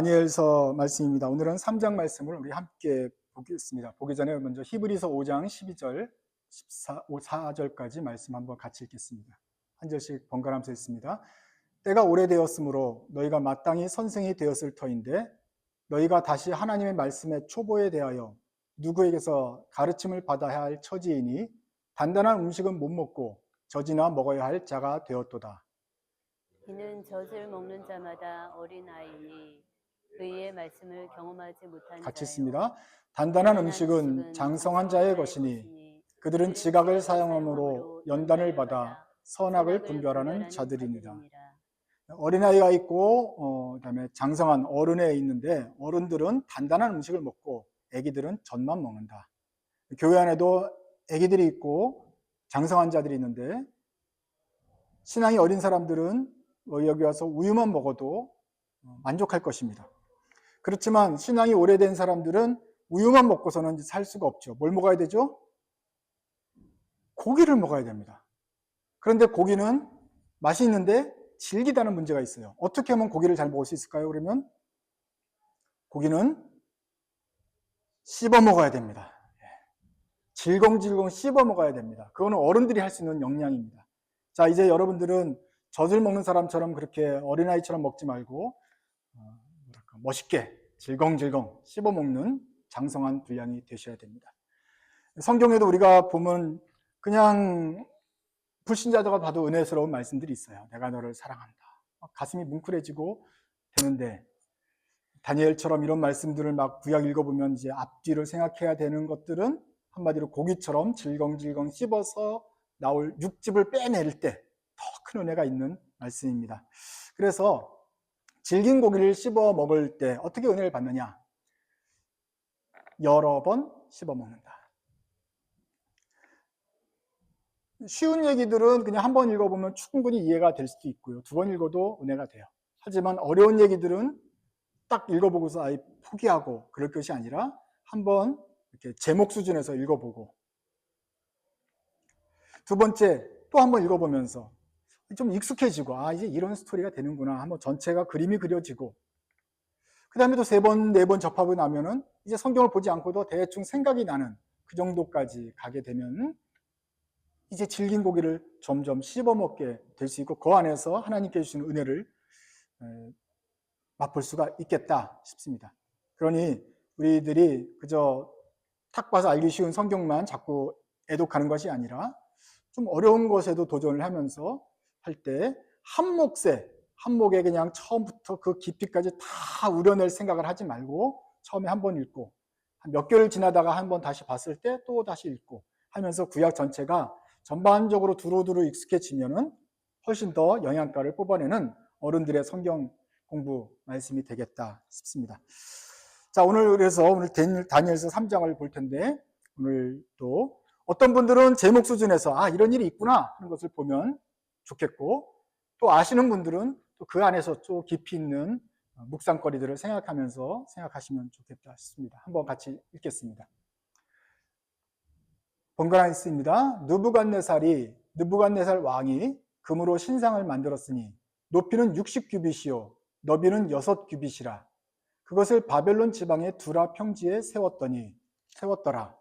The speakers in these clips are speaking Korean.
다니엘서 말씀입니다. 오늘은 3장 말씀을 우리 함께 보겠습니다. 보기 전에 먼저 히브리서 5장 12절, 14절까지 말씀 한번 같이 읽겠습니다. 한 절씩 번갈아가면서 읽습니다. 때가 오래되었으므로 너희가 마땅히 선생이 되었을 터인데 너희가 다시 하나님의 말씀의 초보에 대하여 누구에게서 가르침을 받아야 할 처지이니 단단한 음식은 못 먹고 젖이나 먹어야 할 자가 되었도다. 이는 젖을 먹는 자마다 어린아이니 그의 말씀을 경험하지 못한 같이 자요. 있습니다. 단단한 음식은 장성한 자의 것이니 그들은 지각을 사용함으로 연단을 받아 선악을 분별하는 자들이니라. 어린아이가 있고 그다음에 장성한 어른에 있는데 어른들은 단단한 음식을 먹고 아기들은 젖만 먹는다. 교회 안에도 아기들이 있고 장성한 자들이 있는데 신앙이 어린 사람들은 여기 와서 우유만 먹어도 만족할 것입니다. 그렇지만 신앙이 오래된 사람들은 우유만 먹고서는 살 수가 없죠. 뭘 먹어야 되죠? 고기를 먹어야 됩니다. 그런데 고기는 맛이 있는데 질기다는 문제가 있어요. 어떻게 하면 고기를 잘 먹을 수 있을까요? 그러면 고기는 씹어 먹어야 됩니다. 질겅질겅 씹어 먹어야 됩니다. 그거는 어른들이 할 수 있는 역량입니다. 자, 이제 여러분들은 젖을 먹는 사람처럼 그렇게 어린아이처럼 먹지 말고 멋있게 질겅질겅 씹어 먹는 장성한 분량이 되셔야 됩니다. 성경에도 우리가 보면 그냥 불신자들가 봐도 은혜스러운 말씀들이 있어요. 내가 너를 사랑한다. 가슴이 뭉클해지고 되는데 다니엘처럼 이런 말씀들을 막 구약 읽어보면 이제 앞뒤를 생각해야 되는 것들은 한마디로 고기처럼 질겅질겅 씹어서 나올 육즙을 빼낼 때 더 큰 은혜가 있는 말씀입니다. 그래서 질긴 고기를 씹어 먹을 때 어떻게 은혜를 받느냐? 여러 번 씹어 먹는다. 쉬운 얘기들은 그냥 한 번 읽어보면 충분히 이해가 될 수도 있고요. 두 번 읽어도 은혜가 돼요. 하지만 어려운 얘기들은 딱 읽어보고서 아예 포기하고 그럴 것이 아니라 한번 이렇게 제목 수준에서 읽어보고 두 번째 또 한번 읽어보면서 좀 익숙해지고 이제 이런 스토리가 되는구나 한번 전체가 그림이 그려지고 그 다음에 또 세 번, 네 번 접하고 나면은 이제 성경을 보지 않고도 대충 생각이 나는 그 정도까지 가게 되면 이제 질긴 고기를 점점 씹어 먹게 될 수 있고 그 안에서 하나님께 주시는 은혜를 맛볼 수가 있겠다 싶습니다. 그러니 우리들이 그저 탁 봐서 알기 쉬운 성경만 자꾸 애독하는 것이 아니라 좀 어려운 것에도 도전을 하면서 할 때 한 목에 그냥 처음부터 그 깊이까지 다 우려낼 생각을 하지 말고 처음에 한 번 읽고 몇 개월 지나다가 한 번 다시 봤을 때 또 다시 읽고 하면서 구약 전체가 전반적으로 두루두루 익숙해지면은 훨씬 더 영양가를 뽑아내는 어른들의 성경 공부 말씀이 되겠다 싶습니다. 자, 오늘 다니엘서 3장을 볼 텐데 오늘 또 어떤 분들은 제목 수준에서 이런 일이 있구나 하는 것을 보면 좋겠고 또 아시는 분들은 또 그 안에서 좀 깊이 있는 묵상거리들을 생각하면서 생각하시면 좋겠다 싶습니다. 한번 같이 읽겠습니다. 번갈아 읽습니다. 느부갓네살 왕이 금으로 신상을 만들었으니 높이는 60규빗이요 너비는 6규빗이라 그것을 바벨론 지방의 두라 평지에 세웠더라.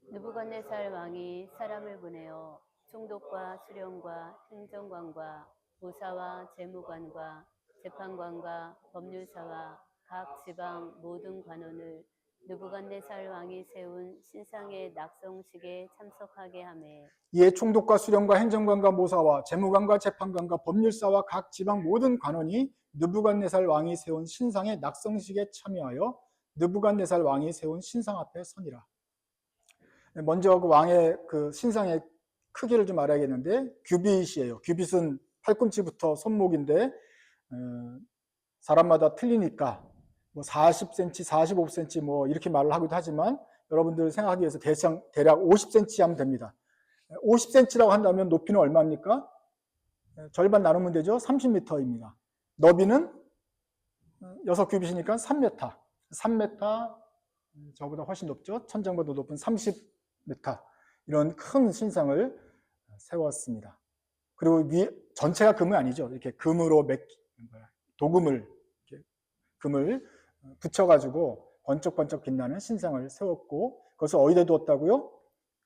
느부갓네살 왕이 사람을 보내어 총독과 수령과 행정관과 보사와 재무관과 재판관과 법률사와 각 지방 모든 관원을 느부갓네살 왕이 세운 신상의 낙성식에 참석하게 하매 이에 총독과 수령과 행정관과 모사와 재무관과 재판관과 법률사와 각 지방 모든 관원이 느부갓네살 왕이 세운 신상의 낙성식에 참여하여 느부갓네살 왕이 세운 신상 앞에 서니라. 먼저 그 왕의 그 신상의 크기를 좀 알아야겠는데 규빗이에요. 규빗은 팔꿈치부터 손목인데 사람마다 틀리니까 뭐 40cm, 45cm 뭐 이렇게 말을 하기도 하지만 여러분들 생각하기 위해서 대략 50cm 하면 됩니다. 50cm라고 한다면 높이는 얼마입니까? 절반 나누면 되죠. 30m입니다. 너비는 6규빗이니까 3m. 3m 저보다 훨씬 높죠. 천장보다 높은 30m. 이런 큰 신상을 세웠습니다. 그리고 전체가 금은 아니죠. 이렇게 금으로 도금을 이렇게 금을 붙여가지고 번쩍번쩍 빛나는 신상을 세웠고, 그것을 어디다 두었다고요?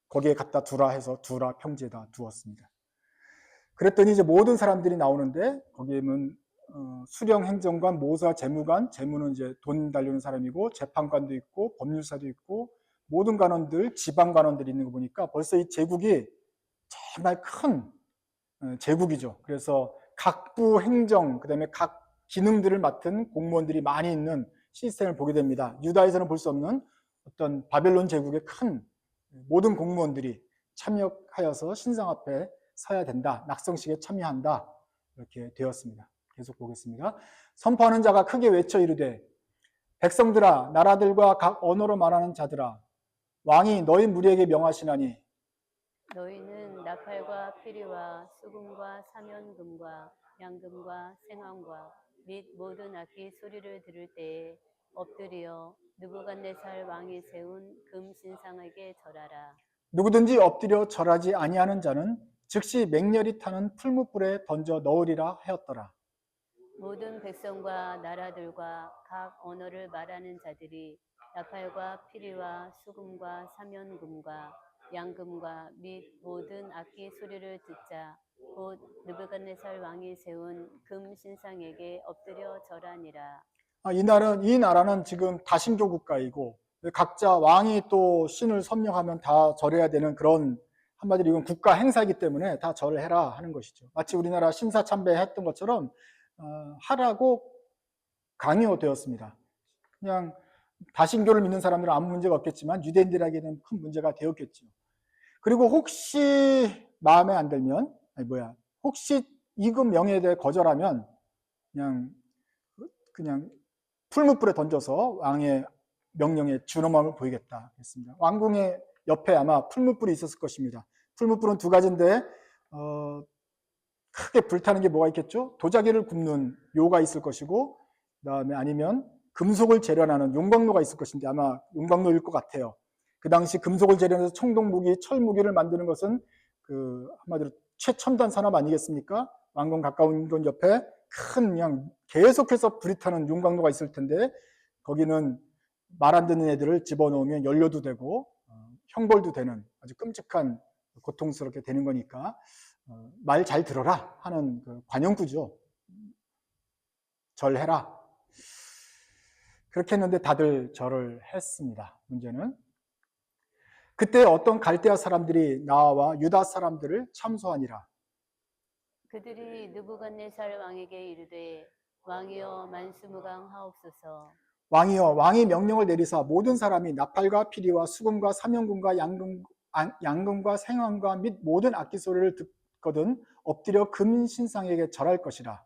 거기에 갖다 두라 해서 두라 평지에다 두었습니다. 그랬더니 이제 모든 사람들이 나오는데, 거기에는 수령 행정관, 모사, 재무관, 재무는 이제 돈 달리는 사람이고, 재판관도 있고, 법률사도 있고, 모든 관원들, 지방 관원들이 있는 거 보니까 벌써 이 제국이 정말 큰 제국이죠. 그래서 각 부 행정, 그 다음에 각 기능들을 맡은 공무원들이 많이 있는 시스템을 보게 됩니다. 유다에서는 볼 수 없는 어떤 바벨론 제국의 큰 모든 공무원들이 참여하여서 신상 앞에 서야 된다. 낙성식에 참여한다. 이렇게 되었습니다. 계속 보겠습니다. 선포하는 자가 크게 외쳐 이르되 백성들아 나라들과 각 언어로 말하는 자들아 왕이 너희 무리에게 명하시나니 너희는 나팔과 피리와 수금과 사면금과 양금과 생황과 및 모든 악기 소리를 들을 때에 엎드려 느부갓네살 왕이 세운 금 신상에게 절하라. 누구든지 엎드려 절하지 아니하는 자는 즉시 맹렬히 타는 풀무불에 던져 넣으리라 하였더라. 모든 백성과 나라들과 각 언어를 말하는 자들이 나팔과 피리와 수금과 사면금과 양금과 및 모든 악기 소리를 듣자 곧 느부갓네살 왕이 세운 금 신상에게 엎드려 절하니라. 이 나라는 지금 다신교 국가이고 각자 왕이 또 신을 섬령하면 다 절해야 되는 그런, 한마디로 이건 국가 행사이기 때문에 다 절해라 하는 것이죠. 마치 우리나라 심사참배 했던 것처럼 하라고 강요되었습니다. 그냥 다신교를 믿는 사람들은 아무 문제가 없겠지만 유대인들에게는 큰 문제가 되었겠죠. 그리고 혹시 마음에 안 들면 혹시 이급 명예에 대해 거절하면 그냥 풀무불에 던져서 왕의 명령에 준엄함을 보이겠다 했습니다. 왕궁의 옆에 아마 풀무불이 있었을 것입니다. 풀무불은 두 가지인데 크게 불타는 게 뭐가 있겠죠? 도자기를 굽는 요가 있을 것이고, 그다음에 아니면 금속을 재련하는 용광로가 있을 것인데 아마 용광로일 것 같아요. 그 당시 금속을 재련해서 청동무기, 철무기를 만드는 것은 그 한마디로 최첨단 산업 아니겠습니까? 왕궁 가까운 곳 옆에 큰 그냥 계속해서 불이 타는 용광로가 있을 텐데 거기는 말 안 듣는 애들을 집어넣으면 연료도 되고 형벌도 되는 아주 끔찍한 고통스럽게 되는 거니까 말 잘 들어라 하는 그 관용구죠. 절해라. 그렇게 했는데 다들 절을 했습니다. 문제는 그때 어떤 갈대아 사람들이 나와 유다 사람들을 참소하니라. 그들이 느부갓네살 왕에게 이르되 왕이여 만수무강하옵소서. 왕이여 왕이 명령을 내리사 모든 사람이 나팔과 피리와 수금과 사면금과 양금과 생황과 및 모든 악기 소리를 듣거든 엎드려 금 신상에게 절할 것이라.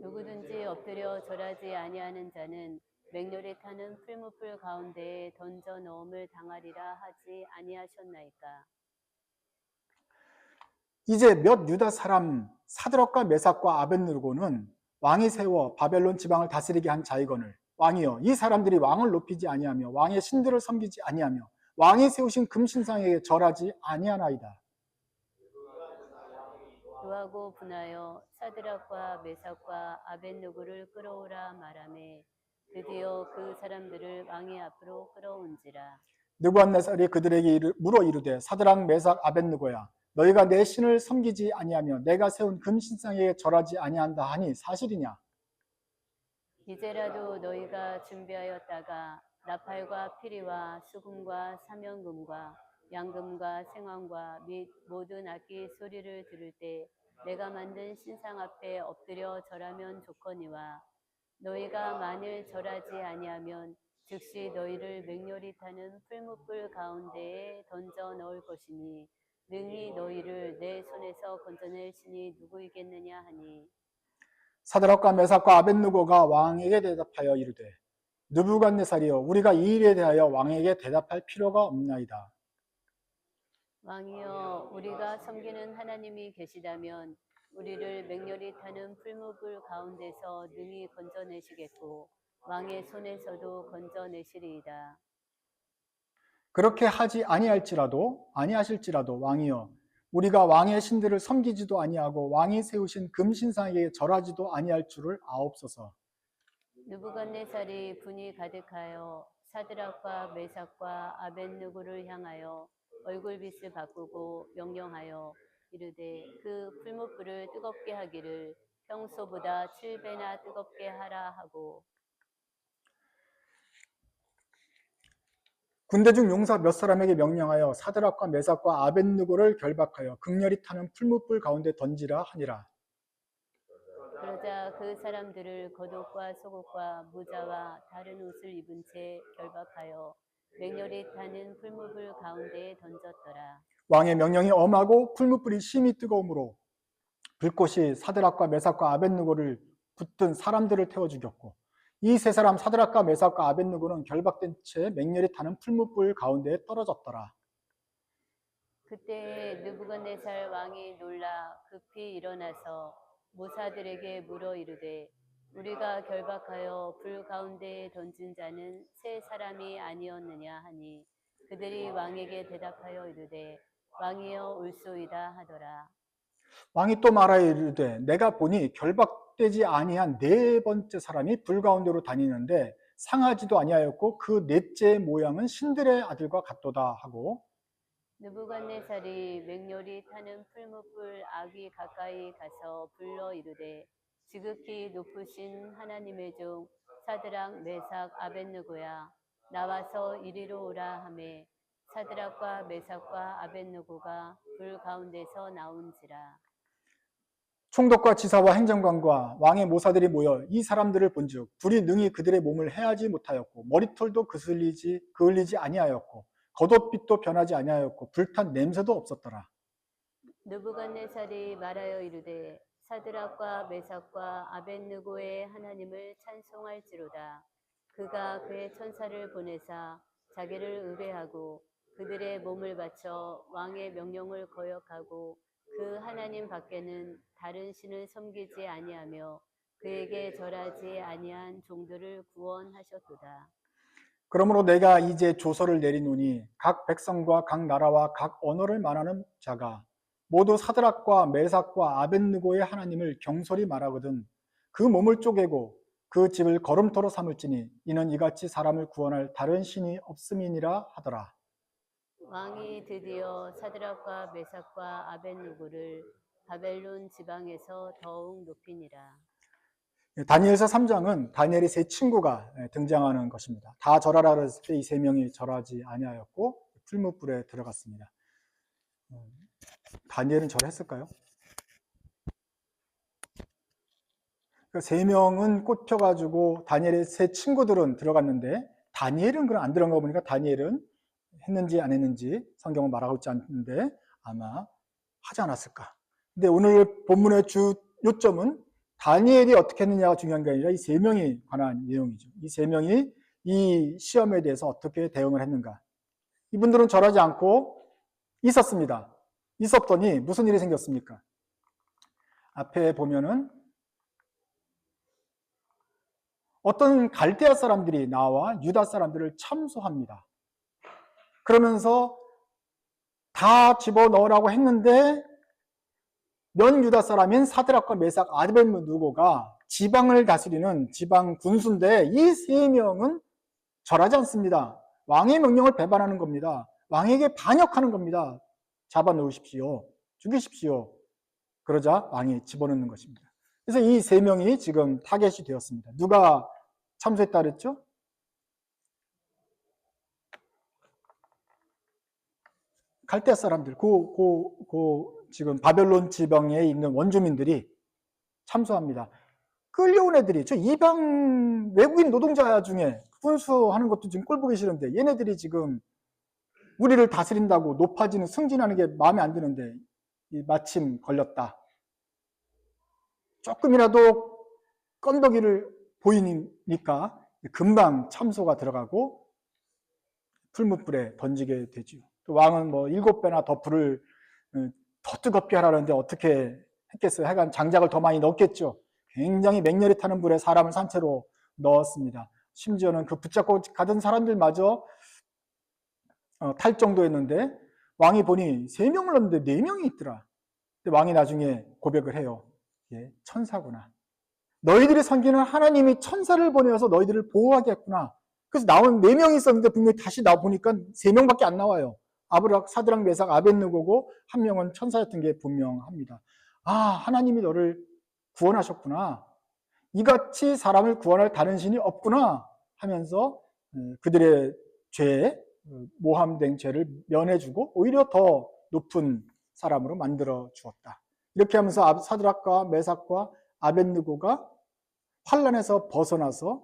누구든지 엎드려 절하지 아니하는 자는 맹렬히 타는 풀무불 가운데에 던져 넣음을 당하리라 하지 아니하셨나이까. 이제 몇 유다 사람 사드락과 메삭과 아벳느고는 왕이 세워 바벨론 지방을 다스리게 한 자이거늘 왕이여 이 사람들이 왕을 높이지 아니하며 왕의 신들을 섬기지 아니하며 왕이 세우신 금신상에게 절하지 아니하나이다. 노하고 분하여 사드락과 메삭과 아벳느고를 끌어오라 말하매 드디어 그 사람들을 왕의 앞으로 끌어온지라. 느부갓네살이 그들에게 물어 이르되 사드락 메삭 아벳느고야 너희가 내 신을 섬기지 아니하며 내가 세운 금신상에게 절하지 아니한다 하니 사실이냐? 이제라도 너희가 준비하였다가 나팔과 피리와 수금과 사면금과 양금과 생황과 및 모든 악기 소리를 들을 때 내가 만든 신상 앞에 엎드려 절하면 좋거니와 너희가 만일 절하지 아니하면 즉시 너희를 맹렬히 타는 풀무불 가운데에 던져 넣을 것이니 능히 너희를 내 손에서 건져낼 신이 누구이겠느냐 하니 사드락과 메삭과 아벳느고가 왕에게 대답하여 이르되 느부갓네살이여 우리가 이 일에 대하여 왕에게 대답할 필요가 없나이다. 왕이여 우리가 섬기는 하나님이 계시다면 우리를 맹렬히 타는 풀무불 가운데서 능히 건져내시겠고 왕의 손에서도 건져내시리이다. 그렇게 하지 아니하실지라도 왕이여 우리가 왕의 신들을 섬기지도 아니하고 왕이 세우신 금신상에게 절하지도 아니할 줄을 아옵소서. 느부갓네살이 분이 가득하여 사드락과 메삭과 아벳느고를 향하여 얼굴빛을 바꾸고 명령하여 이르되 그 풀무불을 뜨겁게 하기를 평소보다 7배나 뜨겁게 하라 하고 군대 중 용사 몇 사람에게 명령하여 사드락과 메삭과 아벳느고를 결박하여 극렬히 타는 풀무불 가운데 던지라 하니라. 그러자 그 사람들을 겉옷과 속옷과 모자와 다른 옷을 입은 채 결박하여 맹렬히 타는 풀무불 가운데에 던졌더라. 왕의 명령이 엄하고 풀무불이 심히 뜨거우므로 불꽃이 사드락과 메삭과 아벳느고를 붙든 사람들을 태워 죽였고 이 세 사람 사드락과 메삭과 아벳느고는 결박된 채 맹렬히 타는 풀무불 가운데에 떨어졌더라. 그때 느부갓네살 왕이 놀라 급히 일어나서 모사들에게 물어 이르되 우리가 결박하여 불 가운데에 던진 자는 세 사람이 아니었느냐 하니 그들이 왕에게 대답하여 이르되 왕이여 올소이다 하더라. 왕이 또 말하여 이르되 내가 보니 결박되지 아니한 네 번째 사람이 불 가운데로 다니는데 상하지도 아니하였고 그 넷째 모양은 신들의 아들과 같도다 하고 느부갓네살이 맹렬히 타는 풀무불 아귀 가까이 가서 불러 이르되 지극히 높으신 하나님의 종 사드락 메삭 아벳느고야 나와서 이리로 오라 하매 사드락과 메삭과 아벳느고가 불 가운데서 나온지라. 총독과 지사와 행정관과 왕의 모사들이 모여 이 사람들을 본즉 불이 능히 그들의 몸을 해하지 못하였고 머리털도 그을리지 아니하였고 겉옷빛도 변하지 아니하였고 불탄 냄새도 없었더라. 느부갓네살이 말하여 이르되 사드락과 메삭과 아벳느고의 하나님을 찬송할지로다. 그가 그의 천사를 보내사 자기를 의뢰하고 그들의 몸을 바쳐 왕의 명령을 거역하고 그 하나님 밖에는 다른 신을 섬기지 아니하며 그에게 절하지 아니한 종들을 구원하셨도다. 그러므로 내가 이제 조서를 내리노니 각 백성과 각 나라와 각 언어를 말하는 자가 모두 사드락과 메삭과 아벳느고의 하나님을 경솔히 말하거든 그 몸을 쪼개고 그 집을 거름토로 삼을지니 이는 이같이 사람을 구원할 다른 신이 없음이니라 하더라. 왕이 드디어 사드락과 메삭과 아벳느고를 바벨론 지방에서 더욱 높이니라. 다니엘서 3장은 다니엘의 세 친구가 등장하는 것입니다. 다 절하라 그랬을 때 이 세 명이 절하지 아니하였고 풀무불에 들어갔습니다. 다니엘은 절했을까요? 세 명은 꽂혀가지고 다니엘의 세 친구들은 들어갔는데 다니엘은 그럼 안 들어간 거 보니까 다니엘은 했는지 안 했는지 성경은 말하고 있지 않는데 아마 하지 않았을까. 근데 오늘 본문의 주 요점은 다니엘이 어떻게 했느냐가 중요한 게 아니라 이 세 명이 관한 내용이죠. 이 세 명이 이 시험에 대해서 어떻게 대응을 했는가. 이분들은 절하지 않고 있었습니다. 있었더니 무슨 일이 생겼습니까? 앞에 보면은 어떤 갈대아 사람들이 나와 유다 사람들을 참소합니다. 그러면서 다 집어넣으라고 했는데 면 유다 사람인 사드락과 메삭 아벳느고가 지방을 다스리는 지방 군수인데 이 세 명은 절하지 않습니다. 왕의 명령을 배반하는 겁니다. 왕에게 반역하는 겁니다. 잡아놓으십시오. 죽이십시오. 그러자 왕이 집어넣는 것입니다. 그래서 이 세 명이 지금 타겟이 되었습니다. 누가 참소했다 그랬죠? 갈대아 사람들, 지금 바벨론 지방에 있는 원주민들이 참소합니다. 끌려온 애들이, 저 이방 외국인 노동자 중에 군수하는 것도 지금 꼴 보기 싫은데 얘네들이 지금 우리를 다스린다고 높아지는 승진하는 게 마음에 안 드는데 마침 걸렸다. 조금이라도 건더기를 보이니까 금방 참소가 들어가고 풀무불에 던지게 되죠. 또 왕은 뭐 7배나 더 불을 더 뜨겁게 하라는데 어떻게 했겠어요? 하여간 장작을 더 많이 넣었겠죠. 굉장히 맹렬히 타는 불에 사람을 산채로 넣었습니다. 심지어는 그 붙잡고 가던 사람들마저 탈 정도였는데 왕이 보니 3명을 넣었는데 4명이 있더라. 근데 왕이 나중에 고백을 해요. 예, 천사구나. 너희들이 섬기는 하나님이 천사를 보내어서 너희들을 보호하겠구나. 그래서 나온 4명이 있었는데 분명히 다시 나와 보니까 3명밖에 안 나와요. 아브락, 사드락, 메삭, 아벳느고고 한 명은 천사였던 게 분명합니다. 아, 하나님이 너를 구원하셨구나. 이같이 사람을 구원할 다른 신이 없구나 하면서 그들의 죄, 모함된 죄를 면해주고 오히려 더 높은 사람으로 만들어 주었다. 이렇게 하면서 사드락과 메삭과 아벳느고가 환란에서 벗어나서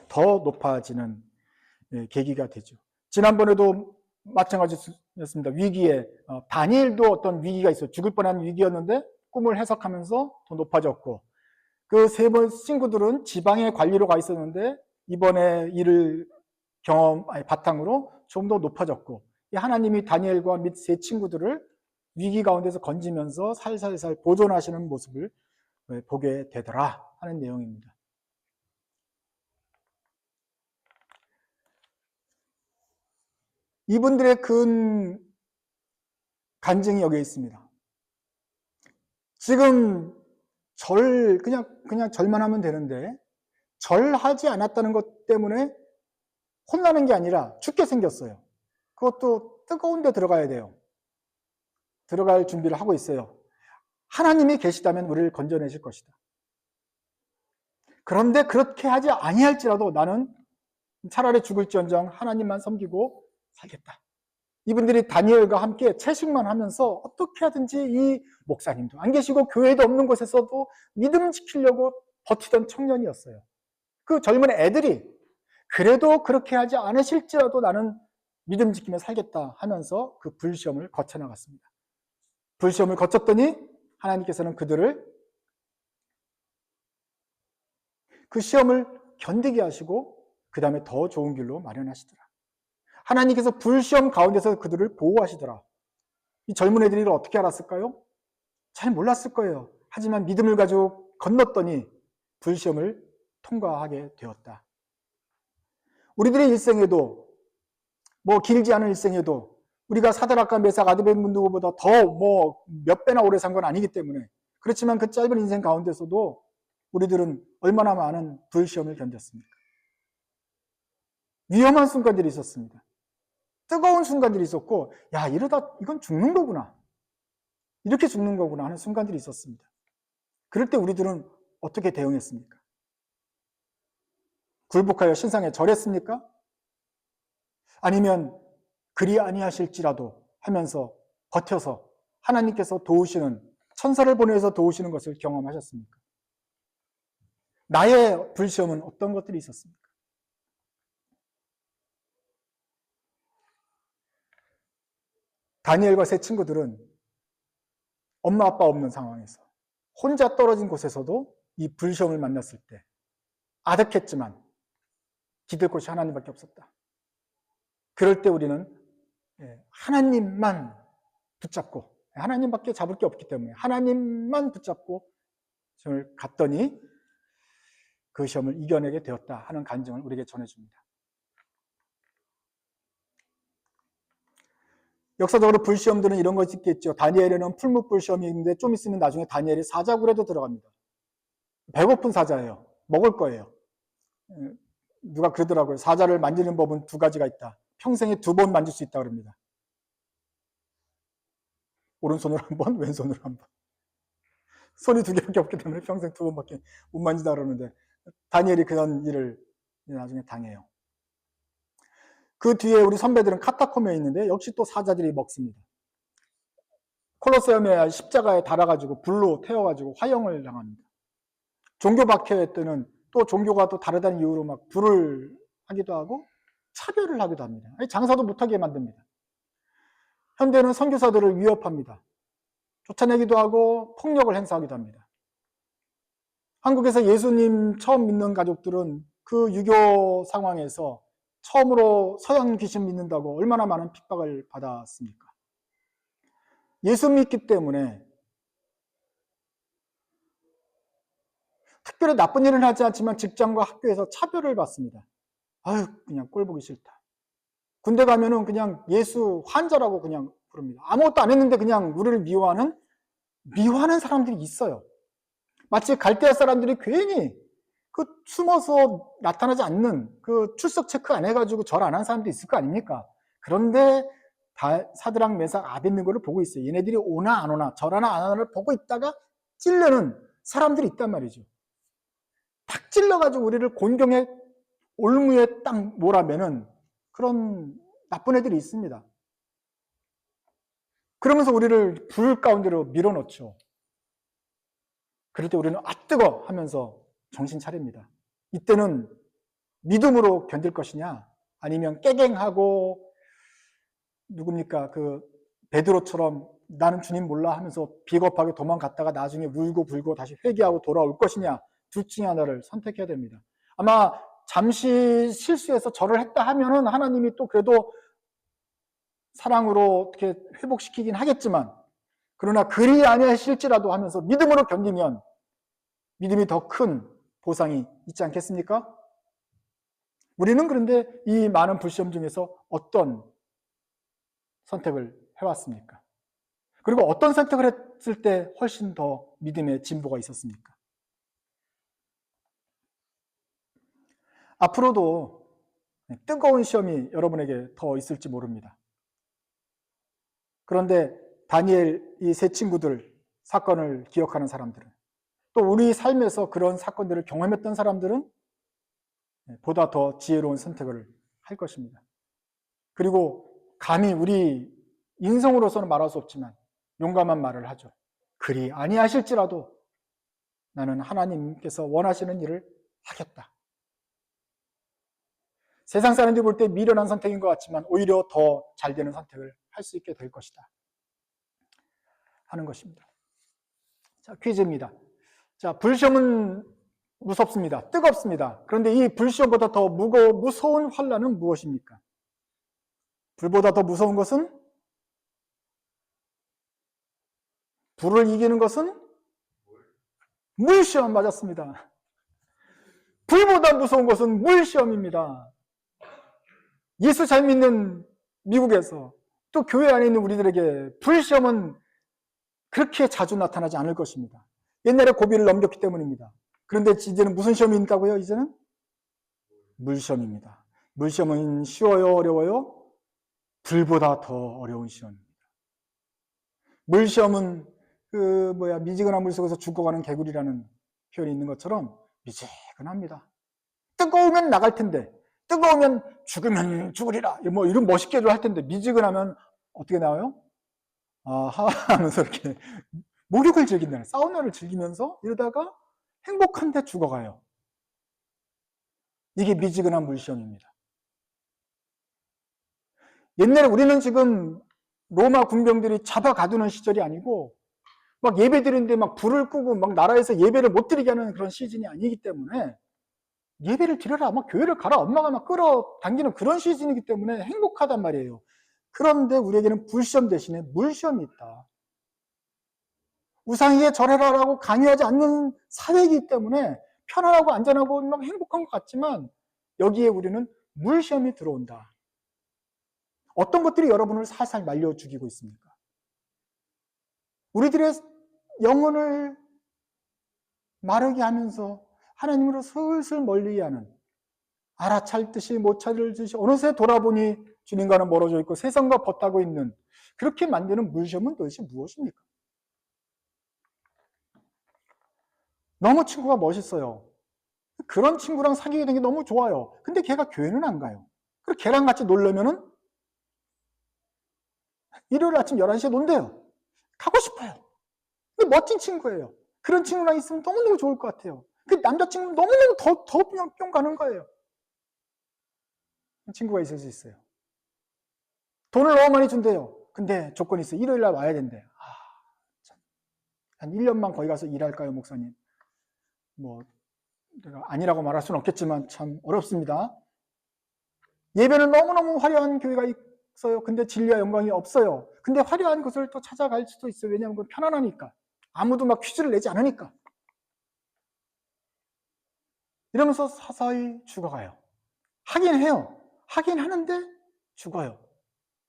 더 높아지는 계기가 되죠. 지난번에도 마찬가지였습니다. 위기에 다니엘도 어떤 위기가 있어요. 죽을 뻔한 위기였는데 꿈을 해석하면서 더 높아졌고, 그 세 번 친구들은 지방의 관리로 가 있었는데 이번에 일을 바탕으로 좀 더 높아졌고, 하나님이 다니엘과 및 세 친구들을 위기 가운데서 건지면서 살살살 보존하시는 모습을 보게 되더라 하는 내용입니다. 이분들의 큰 간증이 여기에 있습니다. 지금 그냥 절만 하면 되는데 절하지 않았다는 것 때문에 혼나는 게 아니라 죽게 생겼어요. 그것도 뜨거운 데 들어가야 돼요. 들어갈 준비를 하고 있어요. 하나님이 계시다면 우리를 건져내실 것이다. 그런데 그렇게 하지 아니할지라도 나는 차라리 죽을지언정 하나님만 섬기고 살겠다. 이분들이 다니엘과 함께 채식만 하면서 어떻게 하든지 이 목사님도 안 계시고 교회도 없는 곳에서도 믿음 지키려고 버티던 청년이었어요. 그 젊은 애들이 그래도 그렇게 하지 않으실지라도 나는 믿음 지키며 살겠다 하면서 그 불시험을 거쳐나갔습니다. 불시험을 거쳤더니 하나님께서는 그들을 그 시험을 견디게 하시고 그 다음에 더 좋은 길로 마련하시더라. 하나님께서 불시험 가운데서 그들을 보호하시더라. 이 젊은 애들이 이걸 어떻게 알았을까요? 잘 몰랐을 거예요. 하지만 믿음을 가지고 건넜더니 불시험을 통과하게 되었다. 우리들의 일생에도 길지 않은 일생에도 우리가 사드락과 메삭, 아벳느고보다 더 몇 배나 오래 산 건 아니기 때문에, 그렇지만 그 짧은 인생 가운데서도 우리들은 얼마나 많은 불시험을 견뎠습니까? 위험한 순간들이 있었습니다. 뜨거운 순간들이 있었고, 야, 이러다 이건 죽는 거구나. 이렇게 죽는 거구나 하는 순간들이 있었습니다. 그럴 때 우리들은 어떻게 대응했습니까? 굴복하여 신상에 절했습니까? 아니면 그리 아니하실지라도 하면서 버텨서 하나님께서 도우시는, 천사를 보내서 도우시는 것을 경험하셨습니까? 나의 불시험은 어떤 것들이 있었습니까? 다니엘과 세 친구들은 엄마 아빠 없는 상황에서 혼자 떨어진 곳에서도 이 불시험을 만났을 때 아득했지만 기댈 곳이 하나님밖에 없었다. 그럴 때 우리는 하나님만 붙잡고, 하나님밖에 잡을 게 없기 때문에 하나님만 붙잡고 시험을 갔더니 그 시험을 이겨내게 되었다 하는 간증을 우리에게 전해줍니다. 역사적으로 불시험들은 이런 것이 있겠죠. 다니엘에는 풀무불 시험이 있는데 좀 있으면 나중에 다니엘이 사자굴에도 들어갑니다. 배고픈 사자예요. 먹을 거예요. 누가 그러더라고요. 사자를 만지는 법은 2가지가 있다. 평생에 2번 만질 수 있다 그럽니다. 오른손으로 1번, 왼손으로 1번. 손이 2개밖에 없기 때문에 평생 2번밖에 못 만지다 그러는데, 다니엘이 그런 일을 나중에 당해요. 그 뒤에 우리 선배들은 카타콤에 있는데 역시 또 사자들이 먹습니다. 콜로세움에 십자가에 달아가지고 불로 태워가지고 화형을 당합니다. 종교 박해 때는 또 종교가 또 다르다는 이유로 막 불을 하기도 하고 차별을 하기도 합니다. 장사도 못하게 만듭니다. 현대는 선교사들을 위협합니다. 쫓아내기도 하고 폭력을 행사하기도 합니다. 한국에서 예수님 처음 믿는 가족들은 그 유교 상황에서 처음으로 서양 귀신 믿는다고 얼마나 많은 핍박을 받았습니까? 예수 믿기 때문에 특별히 나쁜 일은 하지 않지만 직장과 학교에서 차별을 받습니다. 아유, 그냥 꼴 보기 싫다. 군대 가면은 그냥 예수 환자라고 그냥 부릅니다. 아무것도 안 했는데 그냥 우리를 미워하는 사람들이 있어요. 마치 갈대아 사람들이 괜히 그 숨어서 나타나지 않는 그 출석 체크 안 해가지고 절 안 한 사람도 있을 거 아닙니까? 그런데 사드락 메삭 아벳느고를 보고 있어요. 얘네들이 오나 안 오나 절하나 안 하나를 보고 있다가 찔르는 사람들이 있단 말이죠. 탁 찔러가지고 우리를 곤경에 올무에 딱 몰아매는 그런 나쁜 애들이 있습니다. 그러면서 우리를 불 가운데로 밀어넣죠. 그럴 때 우리는 아 뜨거 하면서 정신 차립니다. 이때는 믿음으로 견딜 것이냐 아니면 깨갱하고 누굽니까 그 베드로처럼 나는 주님 몰라 하면서 비겁하게 도망갔다가 나중에 울고 불고 다시 회개하고 돌아올 것이냐 둘 중에 하나를 선택해야 됩니다. 아마 잠시 실수해서 절을 했다 하면은 하나님이 또 그래도 사랑으로 어떻게 회복시키긴 하겠지만 그러나 그리 아니하실지라도 하면서 믿음으로 견디면 믿음이 더 큰 보상이 있지 않겠습니까? 우리는 그런데 이 많은 불시험 중에서 어떤 선택을 해왔습니까? 그리고 어떤 선택을 했을 때 훨씬 더 믿음의 진보가 있었습니까? 앞으로도 뜨거운 시험이 여러분에게 더 있을지 모릅니다. 그런데 다니엘 이 세 친구들 사건을 기억하는 사람들은 또 우리 삶에서 그런 사건들을 경험했던 사람들은 보다 더 지혜로운 선택을 할 것입니다. 그리고 감히 우리 인성으로서는 말할 수 없지만 용감한 말을 하죠. 그리 아니하실지라도 나는 하나님께서 원하시는 일을 하겠다. 세상 사람들이 볼 때 미련한 선택인 것 같지만 오히려 더 잘 되는 선택을 할 수 있게 될 것이다 하는 것입니다. 자, 퀴즈입니다. 자, 불시험은 무섭습니다. 뜨겁습니다. 그런데 이 불시험보다 더 무서운 환난은 무엇입니까? 불보다 더 무서운 것은? 불을 이기는 것은? 물시험. 맞았습니다. 불보다 무서운 것은 물시험입니다. 예수 잘 믿는 미국에서 또 교회 안에 있는 우리들에게 불시험은 그렇게 자주 나타나지 않을 것입니다. 옛날에 고비를 넘겼기 때문입니다. 그런데 이제는 무슨 시험이 있다고요? 이제는? 물시험입니다. 물시험은 쉬워요? 어려워요? 불보다 더 어려운 시험입니다. 물시험은 미지근한 물속에서 죽어가는 개구리라는 표현이 있는 것처럼 미지근합니다. 뜨거우면 나갈 텐데, 뜨거우면 죽으면 죽으리라. 뭐 이런 멋있게도 할 텐데, 미지근하면 어떻게 나와요? 아하 하면서 이렇게 목욕을 즐긴다는, 사우나를 즐기면서 이러다가 행복한데 죽어가요. 이게 미지근한 물시험입니다. 옛날에 우리는 지금 로마 군병들이 잡아가두는 시절이 아니고 막 예배 드리는데 막 불을 끄고 막 나라에서 예배를 못 드리게 하는 그런 시즌이 아니기 때문에 예배를 드려라, 막 교회를 가라, 엄마가 막 끌어당기는 그런 시즌이기 때문에 행복하단 말이에요. 그런데 우리에게는 불시험 대신에 물시험이 있다. 우상에게 절해라라고 강요하지 않는 사회이기 때문에 편안하고 안전하고 막 행복한 것 같지만 여기에 우리는 물시험이 들어온다. 어떤 것들이 여러분을 살살 말려 죽이고 있습니까? 우리들의 영혼을 마르게 하면서 하나님으로 슬슬 멀리하는, 알아찰 듯이 못 찾을 듯이 어느새 돌아보니 주님과는 멀어져 있고 세상과 벗하고 있는, 그렇게 만드는 물시험은 도대체 무엇입니까? 너무 친구가 멋있어요. 그런 친구랑 사귀게 된 게 너무 좋아요. 근데 걔가 교회는 안 가요. 그리고 걔랑 같이 놀려면은 일요일 아침 11시에 논대요. 가고 싶어요. 근데 멋진 친구예요. 그런 친구랑 있으면 너무너무 좋을 것 같아요. 그 남자친구는 너무너무 더 그냥 뿅 가는 거예요. 친구가 있을 수 있어요. 돈을 너무 많이 준대요. 근데 조건이 있어요. 일요일 날 와야 된대요. 참. 한 1년만 거기 가서 일할까요, 목사님? 뭐 내가 아니라고 말할 수는 없겠지만 참 어렵습니다. 예배는 너무너무 화려한 교회가 있어요. 근데 진리와 영광이 없어요. 근데 화려한 곳을 또 찾아갈 수도 있어요. 왜냐하면 그건 편안하니까. 아무도 막 퀴즈를 내지 않으니까. 이러면서 서서히 죽어가요. 하긴 해요. 하긴 하는데 죽어요.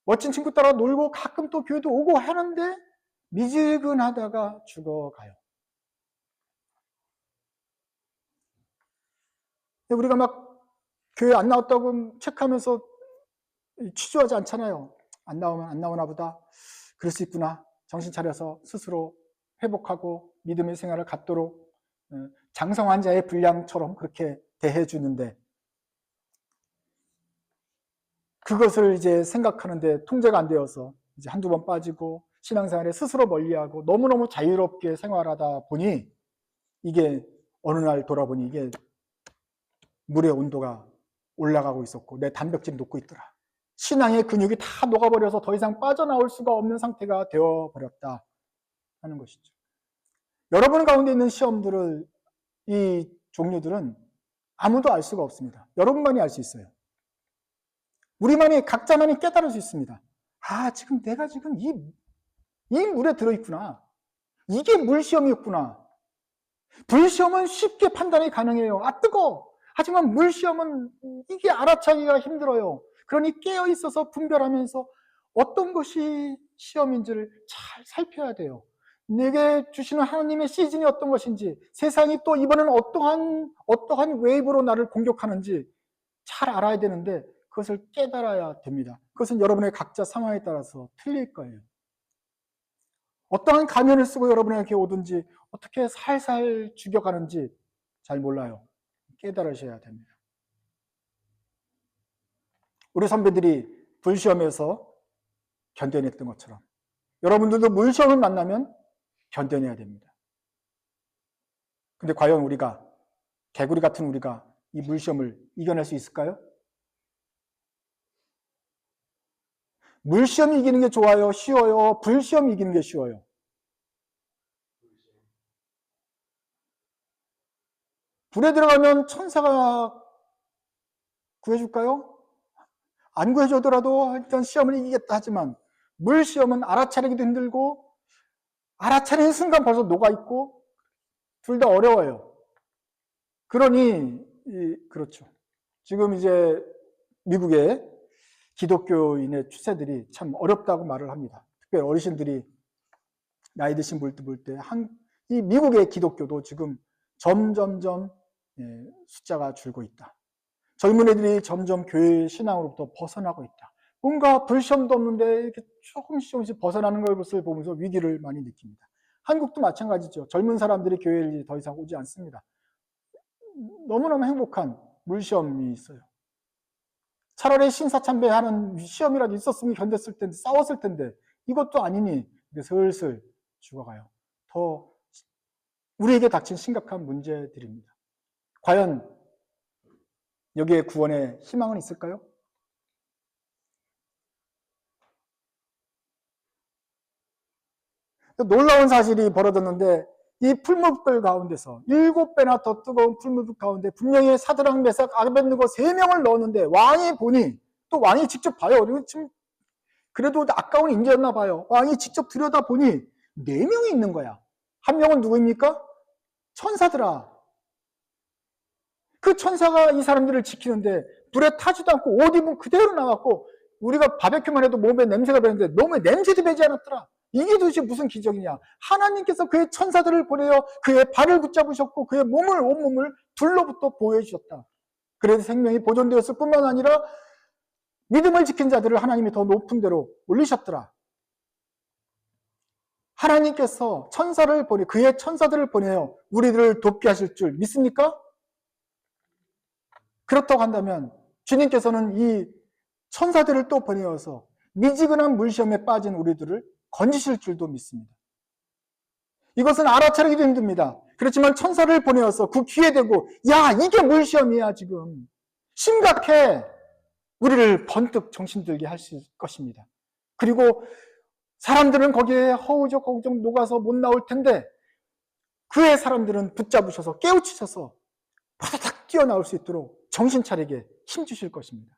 멋진 친구 따라 놀고 가끔 또 교회도 오고 하는데 미지근하다가 죽어가요. 우리가 막 교회 안 나왔다고 체크하면서 취조하지 않잖아요. 안 나오면 안 나오나 보다. 그럴 수 있구나. 정신 차려서 스스로 회복하고 믿음의 생활을 갖도록 장성한 자의 분량처럼 그렇게 대해주는데, 그것을 이제 생각하는데 통제가 안 되어서 이제 한두 번 빠지고 신앙생활에 스스로 멀리하고 너무너무 자유롭게 생활하다 보니 이게 어느 날 돌아보니 이게 물의 온도가 올라가고 있었고 내 단백질이 녹고 있더라. 신앙의 근육이 다 녹아버려서 더 이상 빠져나올 수가 없는 상태가 되어버렸다 하는 것이죠. 여러분 가운데 있는 시험들을, 이 종류들은 아무도 알 수가 없습니다. 여러분만이 알 수 있어요. 우리만이, 각자만이 깨달을 수 있습니다. 아, 지금 내가 지금 이 물에 들어있구나. 이게 물시험이었구나. 불시험은 쉽게 판단이 가능해요. 아, 뜨거워. 하지만 물시험은 이게 알아차기가 힘들어요. 그러니 깨어있어서 분별하면서 어떤 것이 시험인지를 잘 살펴야 돼요. 내게 주시는 하나님의 시즌이 어떤 것인지, 세상이 또 이번에는 어떠한 웨이브로 나를 공격하는지 잘 알아야 되는데, 그것을 깨달아야 됩니다. 그것은 여러분의 각자 상황에 따라서 틀릴 거예요. 어떠한 가면을 쓰고 여러분에게 오든지 어떻게 살살 죽여가는지 잘 몰라요. 깨달으셔야 됩니다. 우리 선배들이 불시험에서 견뎌냈던 것처럼 여러분들도 물시험을 만나면 견뎌내야 됩니다. 근데 과연 우리가, 개구리 같은 우리가 이 물시험을 이겨낼 수 있을까요? 물시험 이기는 게 좋아요? 쉬워요? 불시험 이기는 게 쉬워요? 불에 들어가면 천사가 구해줄까요? 안 구해주더라도 일단 시험을 이기겠다 하지만, 물시험은 알아차리기도 힘들고 알아차리는 순간 벌써 녹아있고 둘 다 어려워요. 그러니 그렇죠. 지금 이제 미국의 기독교인의 추세들이 참 어렵다고 말을 합니다. 특별히 어르신들이 나이 드신 분들 볼 때 이 미국의 기독교도 지금 점점점 숫자가 줄고 있다. 젊은 애들이 점점 교회 신앙으로부터 벗어나고 있다. 뭔가 불시험도 없는데 이렇게 조금씩 벗어나는 것을 보면서 위기를 많이 느낍니다. 한국도 마찬가지죠. 젊은 사람들이 교회를 더 이상 오지 않습니다. 너무너무 행복한 물시험이 있어요. 차라리 신사참배하는 시험이라도 있었으면 견뎠을 텐데, 싸웠을 텐데 이것도 아니니 슬슬 죽어가요. 더 우리에게 닥친 심각한 문제들입니다. 과연 여기에 구원의 희망은 있을까요? 놀라운 사실이 벌어졌는데, 이 풀무불 가운데서 7배나 더 뜨거운 풀무불 가운데 분명히 사드락, 메삭, 아벳느고 3명을 넣었는데 왕이 보니, 또 왕이 직접 봐요. 그래도 아까운 인재였나 봐요. 왕이 직접 들여다보니 4명이 있는 거야. 한 명은 누구입니까? 천사더라. 그 천사가 이 사람들을 지키는데 불에 타지도 않고 옷 입은 그대로 나왔고, 우리가 바베큐만 해도 몸에 냄새가 배는데 몸에 냄새도 배지 않았더라. 이게 도대체 무슨 기적이냐. 하나님께서 그의 천사들을 보내어 그의 발을 붙잡으셨고 그의 온몸을 불로부터 보호해 주셨다. 그래서 생명이 보존되었을 뿐만 아니라 믿음을 지킨 자들을 하나님이 더 높은 데로 올리셨더라. 하나님께서 그의 천사들을 보내어 우리들을 돕게 하실 줄 믿습니까? 그렇다고 한다면 주님께서는 이 천사들을 또 보내어서 미지근한 물시험에 빠진 우리들을 건지실 줄도 믿습니다. 이것은 알아차리기도 힘듭니다. 그렇지만 천사를 보내어서 그 귀에 대고, 야, 이게 물시험이야 지금, 심각해, 우리를 번뜩 정신들게 하실 것입니다. 그리고 사람들은 거기에 허우적 녹아서 못 나올 텐데 그의 사람들은 붙잡으셔서 깨우치셔서 바다닥 뛰어나올 수 있도록 정신 차리게 힘주실 것입니다.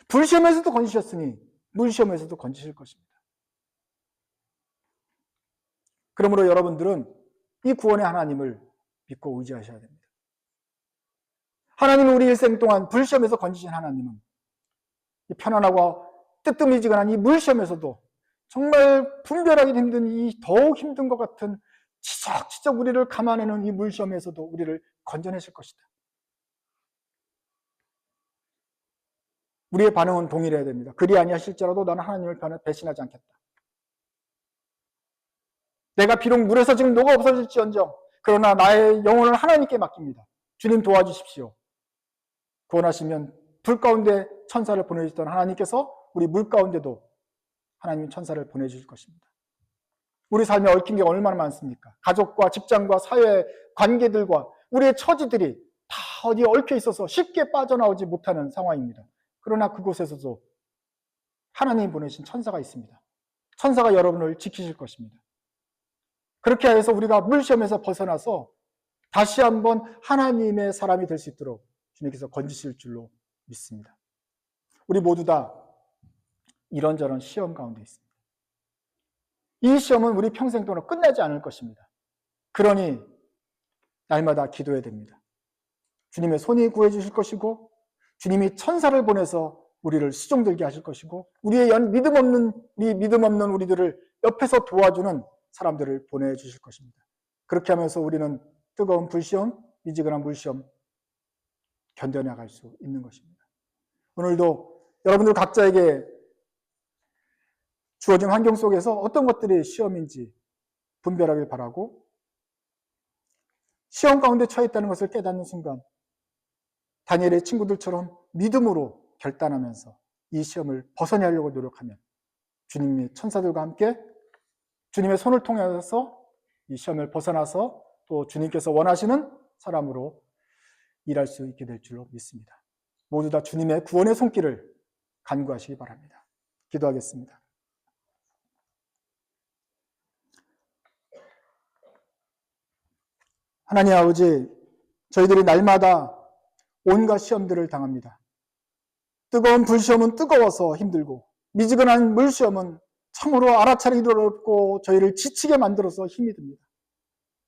불시험에서도 건지셨으니 물시험에서도 건지실 것입니다. 그러므로 여러분들은 이 구원의 하나님을 믿고 의지하셔야 됩니다. 하나님은 우리 일생 동안 불시험에서 건지신 하나님은 편안하고 뜨뜻미지근한 이 물시험에서도 정말 분별하기 힘든, 이 더욱 힘든 것 같은 치적치적 우리를 감아내는 이 물시험에서도 우리를 건져내실 것이다. 우리의 반응은 동일해야 됩니다. 그리 아니하실지라도 나는 하나님을 배신하지 않겠다. 내가 비록 물에서 지금 녹아 없어질지언정 그러나 나의 영혼을 하나님께 맡깁니다. 주님 도와주십시오. 구원하시면 불 가운데 천사를 보내주셨던 하나님께서 우리 물 가운데도 하나님 천사를 보내주실 것입니다. 우리 삶에 얽힌 게 얼마나 많습니까? 가족과 직장과 사회 관계들과 우리의 처지들이 다 어디에 얽혀 있어서 쉽게 빠져나오지 못하는 상황입니다. 그러나 그곳에서도 하나님이 보내신 천사가 있습니다. 천사가 여러분을 지키실 것입니다. 그렇게 해서 우리가 물시험에서 벗어나서 다시 한번 하나님의 사람이 될 수 있도록 주님께서 건지실 줄로 믿습니다. 우리 모두 다 이런저런 시험 가운데 있습니다. 이 시험은 우리 평생 동안 끝나지 않을 것입니다. 그러니 날마다 기도해야 됩니다. 주님의 손이 구해 주실 것이고 주님이 천사를 보내서 우리를 수종들게 하실 것이고 우리의 믿음 없는 우리들을 옆에서 도와주는 사람들을 보내주실 것입니다. 그렇게 하면서 우리는 뜨거운 불시험, 미지근한 물시험 견뎌나갈 수 있는 것입니다. 오늘도 여러분들 각자에게 주어진 환경 속에서 어떤 것들이 시험인지 분별하길 바라고 시험 가운데 처해 있다는 것을 깨닫는 순간 다니엘의 친구들처럼 믿음으로 결단하면서 이 시험을 벗어나려고 노력하면 주님의 천사들과 함께 주님의 손을 통해서 이 시험을 벗어나서 또 주님께서 원하시는 사람으로 일할 수 있게 될 줄로 믿습니다. 모두 다 주님의 구원의 손길을 간구하시기 바랍니다. 기도하겠습니다. 하나님 아버지, 저희들이 날마다 온갖 시험들을 당합니다. 뜨거운 불시험은 뜨거워서 힘들고 미지근한 물시험은 참으로 알아차리기 어렵고 저희를 지치게 만들어서 힘이 듭니다.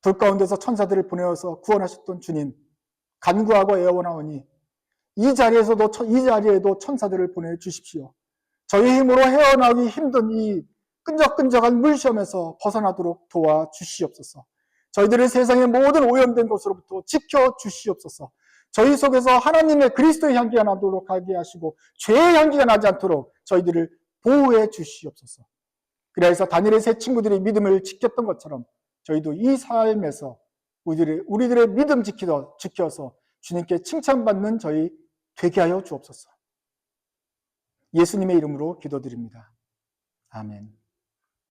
불 가운데서 천사들을 보내어서 구원하셨던 주님, 간구하고 애원하오니 이 자리에도 천사들을 보내주십시오. 저희 힘으로 헤어나오기 힘든 이 끈적끈적한 물시험에서 벗어나도록 도와주시옵소서. 저희들의 세상의 모든 오염된 것으로부터 지켜주시옵소서. 저희 속에서 하나님의 그리스도의 향기가 나도록 하게 하시고 죄의 향기가 나지 않도록 저희들을 보호해 주시옵소서. 그래서 다니엘의 세 친구들이 믿음을 지켰던 것처럼 저희도 이 삶에서 우리들의 믿음 지켜서 주님께 칭찬받는 저희 되게 하여 주옵소서. 예수님의 이름으로 기도드립니다. 아멘.